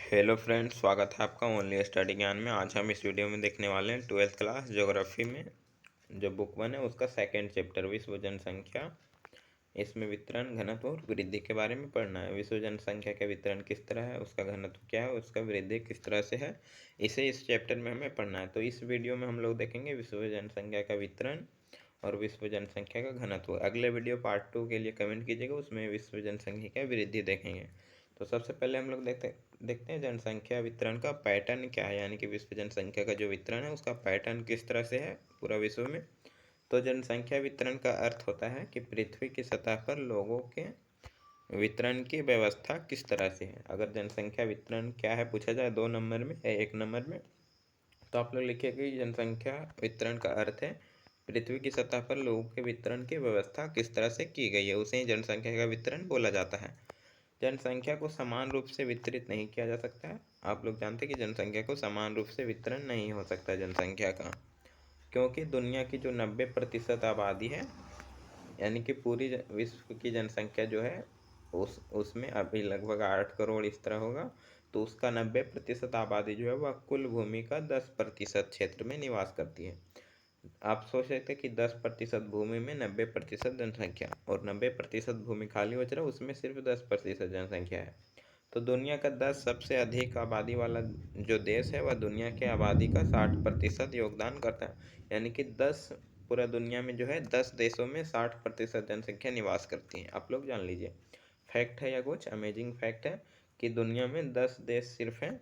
Hello friends, स्वागत है आपका ओनली स्टडी ज्ञान में। आज हम इस वीडियो में देखने वाले हैं 12th क्लास ज्योग्राफी में जो बुक 1 है उसका सेकंड चैप्टर विश्व जनसंख्या। इसमें वितरण, घनत्व और वृद्धि के बारे में पढ़ना है। विश्व जनसंख्या का वितरण किस तरह है, उसका घनत्व क्या है, उसका वृद्धि किस तरह से है, इसे इस चैप्टर में हमें पढ़ना है। तो इस वीडियो में हम लोग देखेंगे विश्व जनसंख्या का वितरण और विश्व जनसंख्या का घनत्व। अगले वीडियो पार्ट 2 के लिए कमेंट कीजिएगा, उसमें विश्व जनसंख्या का वृद्धि देखेंगे। तो सबसे पहले हम लोग देखते हैं जनसंख्या वितरण का पैटर्न क्या है, यानी कि विश्व जनसंख्या का जो वितरण है उसका पैटर्न किस तरह से है पूरा विश्व में। तो जनसंख्या वितरण का अर्थ होता है कि पृथ्वी की सतह पर लोगों के वितरण की व्यवस्था किस तरह से है। अगर जनसंख्या वितरण क्या है पूछा जाए 2 नंबर में या 1 नंबर में, तो आप लोग लिखिएगा कि जनसंख्या वितरण का अर्थ है पृथ्वी की सतह पर लोगों के वितरण की व्यवस्था किस तरह से की गई है, उसे ही जनसंख्या का वितरण बोला जाता है। जनसंख्या को समान रूप से वितरित नहीं किया जा सकता है। आप लोग जानते हैं कि जनसंख्या को समान रूप से वितरण नहीं हो सकता जनसंख्या का, क्योंकि दुनिया की जो 90% आबादी है, यानी कि पूरी विश्व की जनसंख्या जो है उसमें अभी लगभग 8 करोड़ इस तरह होगा। तो उसका 90% आबादी जो है वह कुल भूमि का 10% क्षेत्र में निवास करती है। आप सोच सकते हैं कि 10% भूमि में 90% जनसंख्या, और 90% भूमि खाली बच रहा है, उसमें सिर्फ 10% जनसंख्या है। तो दुनिया का 10 सबसे अधिक आबादी वाला जो देश है वह दुनिया के आबादी का 60% योगदान करता है। यानी कि 10 पूरा दुनिया में जो है 10 देशों में 60% जनसंख्या निवास करती है। आप लोग जान लीजिए, फैक्ट है या कुछ अमेजिंग फैक्ट है कि दुनिया में 10 देश सिर्फ हैं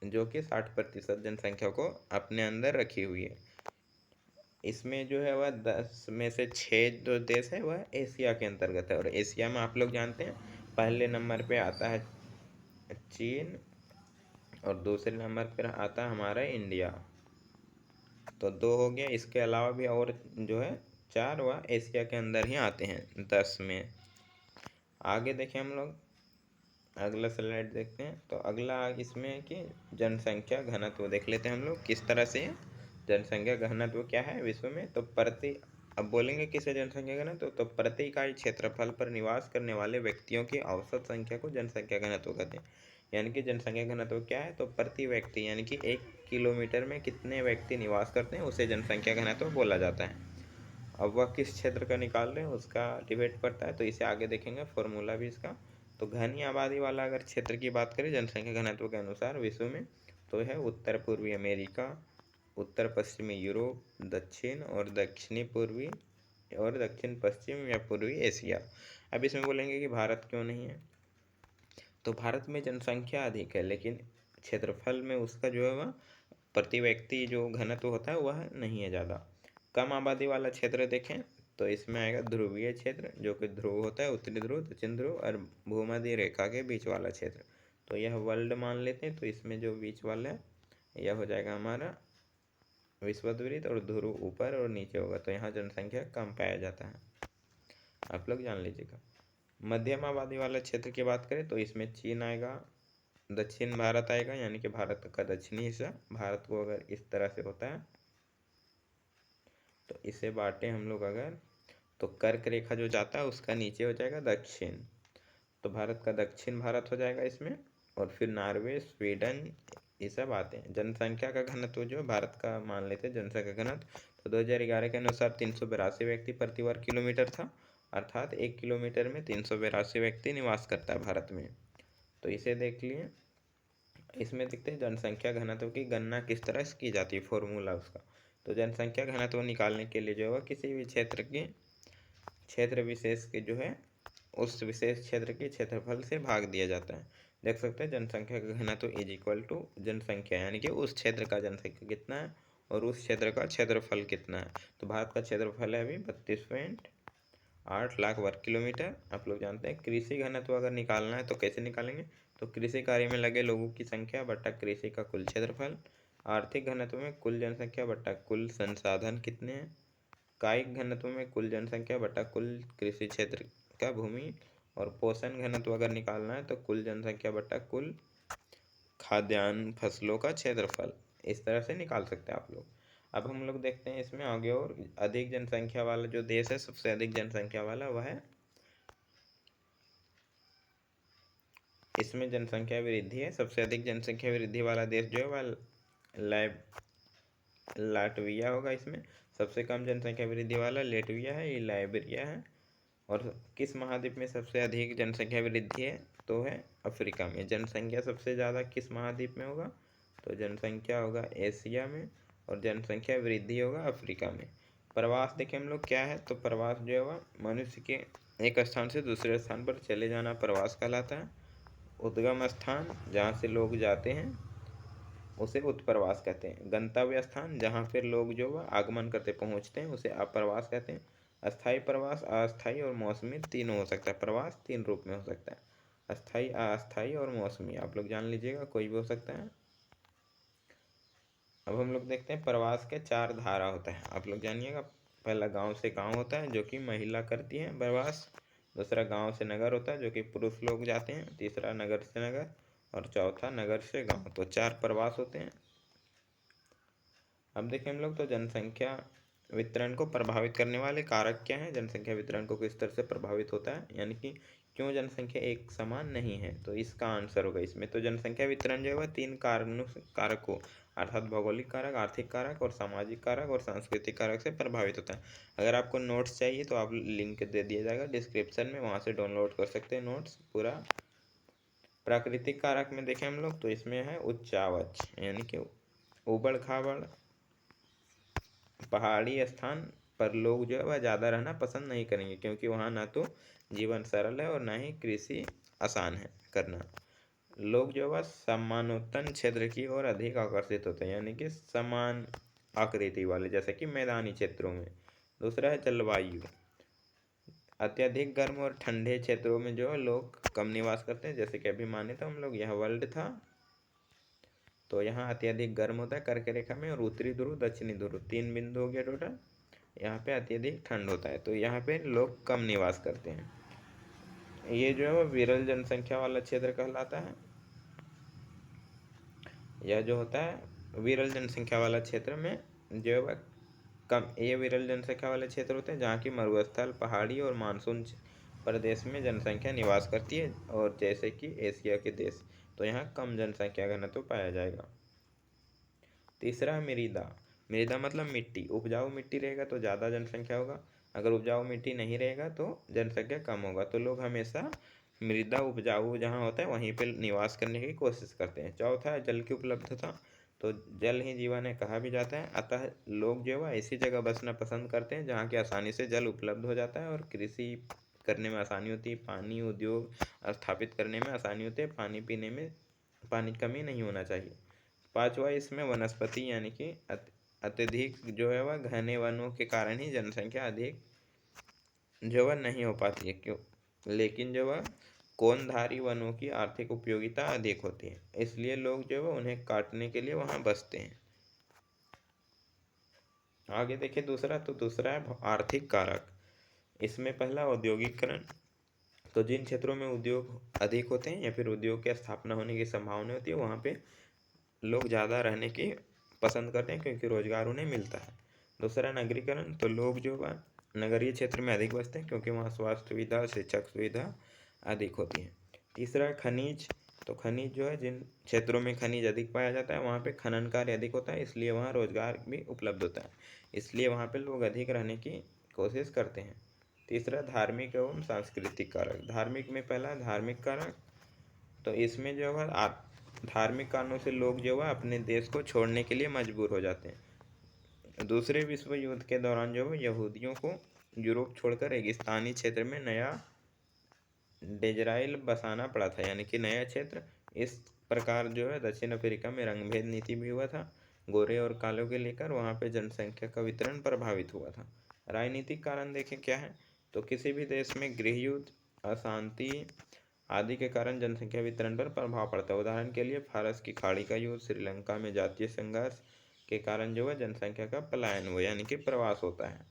जो कि 60% जनसंख्या को अपने अंदर रखी हुई है। इसमें जो है वह 10 में से 6 जो देश है वह एशिया के अंतर्गत है, और एशिया में आप लोग जानते हैं पहले नंबर पे आता है चीन और दूसरे नंबर पर आता है हमारा इंडिया। तो 2 हो गया, इसके अलावा भी और जो है 4 वह एशिया के अंदर ही आते हैं 10 में। आगे देखें हम लोग, अगला स्लाइड देखते हैं। तो अगला इसमें कि जनसंख्या घनत्व देख लेते हैं हम लोग किस तरह से है। जनसंख्या घनत्व क्या है विश्व में, तो प्रति, अब बोलेंगे किसे जनसंख्या घनत्व, तो प्रति इकाई क्षेत्रफल पर निवास करने वाले व्यक्तियों की औसत संख्या को जनसंख्या घनत्व कहते हैं। यानी कि जनसंख्या घनत्व क्या है, तो प्रति व्यक्ति यानी कि 1 किलोमीटर में कितने व्यक्ति निवास करते हैं उसे जनसंख्या घनत्व बोला जाता है। अब वह किस क्षेत्र का निकाल रहे हैं उसका डिपेंड करता है, तो इसे आगे देखेंगे फॉर्मूला भी इसका। तो घनी आबादी वाला अगर क्षेत्र की बात करें जनसंख्या घनत्व के अनुसार विश्व में, तो है उत्तर पूर्वी अमेरिका, उत्तर पश्चिमी यूरोप, दक्षिण और दक्षिणी पूर्वी और दक्षिण पश्चिम या पूर्वी एशिया। अब इसमें बोलेंगे कि भारत क्यों नहीं है, तो भारत में जनसंख्या अधिक है लेकिन क्षेत्रफल में उसका जो है वह प्रति व्यक्ति जो घनत्व होता है वह नहीं है ज़्यादा। कम आबादी वाला क्षेत्र देखें तो इसमें आएगा ध्रुवीय क्षेत्र, जो कि ध्रुव होता है, उत्तरी ध्रुव, दक्षिण ध्रुव और भूमध्य रेखा के बीच वाला क्षेत्र। तो यह वर्ल्ड मान लेते हैं, तो इसमें जो बीच वाला है यह हो जाएगा हमारा विषुववृत्त, और ध्रुव ऊपर और नीचे होगा, तो यहाँ जनसंख्या कम पाया जाता है। आप लोग जान लीजिएगा। मध्यम आबादी वाला क्षेत्र की बात करें तो इसमें चीन आएगा, दक्षिण भारत आएगा, यानी कि भारत का दक्षिणी हिस्सा। भारत को अगर इस तरह से होता है तो इसे बांटे हम लोग अगर, तो कर्क रेखा जो जाता है उसका नीचे हो जाएगा दक्षिण, तो भारत का दक्षिण भारत हो जाएगा इसमें। और फिर नॉर्वे, स्वीडन, ये सब आते हैं। जनसंख्या का घनत्व जो भारत का मान लेते हैं जनसंख्या घनत्व, तो 2011 के अनुसार 382 व्यक्ति प्रति वर्ग किलोमीटर था, अर्थात 1 किलोमीटर में 382 व्यक्ति निवास करता है भारत में। तो इसे देख लिए। इसमें देखते हैं जनसंख्या घनत्व की गणना किस तरह से की जाती है, फॉर्मूला उसका। तो जनसंख्या घनत्व निकालने के लिए जो है किसी भी क्षेत्र विशेष के जो है उस विशेष क्षेत्र के क्षेत्रफल से भाग दिया जाता है। देख सकते हैं जनसंख्या का घनत्व इज इक्वल टू जनसंख्या, यानी कि उस क्षेत्र का जनसंख्या कितना है और उस क्षेत्र का क्षेत्रफल कितना है। तो भारत का क्षेत्रफल है अभी 32.8 लाख वर्ग किलोमीटर। आप लोग जानते हैं कृषि घनत्व अगर निकालना है तो कैसे निकालेंगे, तो कृषि कार्य में लगे लोगों की संख्या बटा कृषि का कुल क्षेत्रफल। आर्थिक घनत्व में कुल जनसंख्या बटा कुल संसाधन कितने हैं। कायिक घनत्व में कुल जनसंख्या बटा कुल कृषि क्षेत्र का भूमि। और पोषण घनत्व अगर निकालना है तो कुल जनसंख्या बटा कुल खाद्यान्न फसलों का क्षेत्रफल। इस तरह से निकाल सकते हैं आप लोग। अब हम लोग देखते हैं इसमें आगे, और अधिक जनसंख्या वाला जो देश है, सबसे अधिक जनसंख्या वाला वह है इसमें जनसंख्या वृद्धि है। सबसे अधिक जनसंख्या वृद्धि वाला देश जो है वह लाटविया होगा। इसमें सबसे कम जनसंख्या वृद्धि वाला लेटविया है, ये लाइबेरिया है। और किस महाद्वीप में सबसे अधिक जनसंख्या वृद्धि है, तो है अफ्रीका में। जनसंख्या सबसे ज़्यादा किस महाद्वीप में होगा, तो जनसंख्या होगा एशिया में, और जनसंख्या वृद्धि होगा अफ्रीका में। प्रवास देखें हम लोग क्या है, तो प्रवास जो है वह मनुष्य के एक स्थान से दूसरे स्थान पर चले जाना प्रवास कहलाता है। उद्गम स्थान जहाँ से लोग जाते हैं उसे उत्प्रवास कहते हैं। गंतव्य स्थान जहाँ फिर लोग जो वह आगमन करते पहुँचते हैं उसे अप्रवास कहते हैं। अस्थायी प्रवास, अस्थायी और मौसमी तीनों हो सकता है। प्रवास तीन रूप में हो सकता है, अस्थायी, अस्थायी और मौसमी। आप लोग जान लीजिएगा, कोई भी हो सकता है। अब हम लोग देखते हैं प्रवास के चार धारा होता है, आप लोग जानिएगा। पहला गांव से गांव होता है जो कि महिला करती है प्रवास। दूसरा गांव से नगर होता है जो कि पुरुष लोग जाते हैं। तीसरा नगर से नगर, और चौथा नगर से गांव। तो चार प्रवास होते हैं। अब देखें हम लोग, तो जनसंख्या वितरण को प्रभावित करने वाले कारक क्या हैं, जनसंख्या वितरण को किस तरह से प्रभावित होता है, यानी कि क्यों जनसंख्या एक समान नहीं है। तो इसका आंसर होगा इसमें, तो जनसंख्या वितरण जो है वह तीन कारकों अर्थात भौगोलिक कारक, आर्थिक कारक और सामाजिक कारक और सांस्कृतिक कारक से प्रभावित होता है। अगर आपको नोट्स चाहिए तो आप लिंक दे दिया जाएगा डिस्क्रिप्शन में, वहाँ से डाउनलोड कर सकते हैं नोट्स पूरा। प्राकृतिक कारक में देखें हम लोग, तो इसमें है उच्चावच, यानी कि उबड़ खाबड़ पहाड़ी स्थान पर लोग जो है वह ज़्यादा रहना पसंद नहीं करेंगे, क्योंकि वहाँ ना तो जीवन सरल है और ना ही कृषि आसान है करना। लोग जो है सम्मानोत्तम क्षेत्र की ओर अधिक आकर्षित होते हैं, यानी कि समान आकृति वाले, जैसे कि मैदानी क्षेत्रों में। दूसरा है जलवायु, अत्यधिक गर्म और ठंडे क्षेत्रों में जो है लोग कम निवास करते हैं। जैसे कि अभी माने तो हम लोग यह वर्ल्ड था, तो यहाँ अत्यधिक गर्म होता है कर्क रेखा में, और उत्तरी ध्रुव, दक्षिणी ध्रुव, तीन बिंदु हो गया टोटल। यहाँ पे अत्यधिक ठंड होता है, तो यहाँ पे लोग कम निवास करते हैं। ये जो है वो विरल जनसंख्या वाला क्षेत्र कहलाता है। यह जो होता है विरल जनसंख्या वाला क्षेत्र में जो है वह कम, ये विरल जनसंख्या वाले क्षेत्र होते हैं जहाँ की मरुस्थल, पहाड़ी और मानसून प्रदेश में जनसंख्या निवास करती है, और जैसे कि एशिया के देश, तो यहाँ कम जनसंख्या घनत्व पाया जाएगा। तीसरा है मृदा। मृदा मतलब मिट्टी। उपजाऊ मिट्टी रहेगा तो ज़्यादा जनसंख्या होगा, अगर उपजाऊ मिट्टी नहीं रहेगा तो जनसंख्या कम होगा। तो लोग हमेशा मृदा उपजाऊ जहाँ होता है वहीं पर निवास करने की कोशिश करते हैं। चौथा है जल की उपलब्धता, तो जल ही जीवन है कहा भी जाता है, अतः लोग जो है ऐसी जगह बसना पसंद करते हैं जहाँ की आसानी से जल उपलब्ध हो जाता है और कृषि करने में आसानी होती है, पानी उद्योग स्थापित करने में आसानी होती है, पानी पीने में पानी की कमी नहीं होना चाहिए। पांचवा इसमें वनस्पति, यानी कि अत्यधिक जो है वह घने वनों के कारण ही जनसंख्या अधिक जो वह नहीं हो पाती है, क्यों, लेकिन जो वह कोनधारी वनों की आर्थिक उपयोगिता अधिक होती है, इसलिए लोग जो है उन्हें काटने के लिए वहाँ बसते हैं। आगे देखिए दूसरा, तो दूसरा है आर्थिक कारक। इसमें पहला औद्योगिकरण, तो जिन क्षेत्रों में उद्योग अधिक होते हैं या फिर उद्योग की स्थापना होने की संभावना होती है वहाँ पे लोग ज़्यादा रहने की पसंद करते हैं, क्योंकि रोजगार उन्हें मिलता है। दूसरा नगरीकरण, तो लोग जो है नगरीय क्षेत्र में अधिक बसते हैं क्योंकि वहाँ स्वास्थ्य सुविधा, शिक्षक सुविधा अधिक होती है। तीसरा है खनिज, तो खनिज जो है जिन क्षेत्रों में खनिज अधिक पाया जाता है वहाँ पे खनन कार्य अधिक होता है, इसलिए वहाँ रोजगार भी उपलब्ध होता है, इसलिए वहाँ पे लोग अधिक रहने की कोशिश करते हैं। तीसरा धार्मिक एवं सांस्कृतिक कारक। धार्मिक में पहला धार्मिक कारक, तो इसमें जो है धार्मिक कारणों से लोग जो है अपने देश को छोड़ने के लिए मजबूर हो जाते हैं। दूसरे विश्व युद्ध के दौरान जो है यहूदियों को यूरोप छोड़कर रेगिस्तानी क्षेत्र में नया डेजराइल बसाना पड़ा था, यानी कि नया क्षेत्र। इस प्रकार जो है दक्षिण अफ्रीका में रंगभेद नीति भी हुआ था, गोरे और कालों के लेकर वहाँ पे जनसंख्या का वितरण प्रभावित हुआ था। राजनीतिक कारण देखें क्या है, तो किसी भी देश में गृह युद्ध, अशांति आदि के कारण जनसंख्या वितरण पर प्रभाव पड़ता है। उदाहरण के लिए फारस की खाड़ी का युद्ध, श्रीलंका में जातीय संघर्ष के कारण जो है जनसंख्या का पलायन हुआ, यानी कि प्रवास होता है।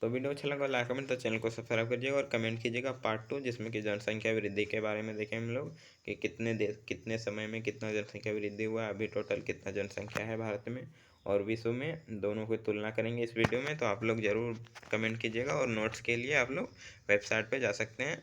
तो वीडियो अच्छा लगा लाइक कमेंट, तो चैनल को सब्सक्राइब कीजिएगा और कमेंट कीजिएगा पार्ट 2, जिसमें कि जनसंख्या वृद्धि के बारे में देखें हम लोग कि कितने देश कितने समय में कितना जनसंख्या वृद्धि हुआ, अभी टोटल कितना जनसंख्या है भारत में और विश्व में, दोनों की तुलना करेंगे इस वीडियो में। तो आप लोग ज़रूर कमेंट कीजिएगा, और नोट्स के लिए आप लोग वेबसाइट पर जा सकते हैं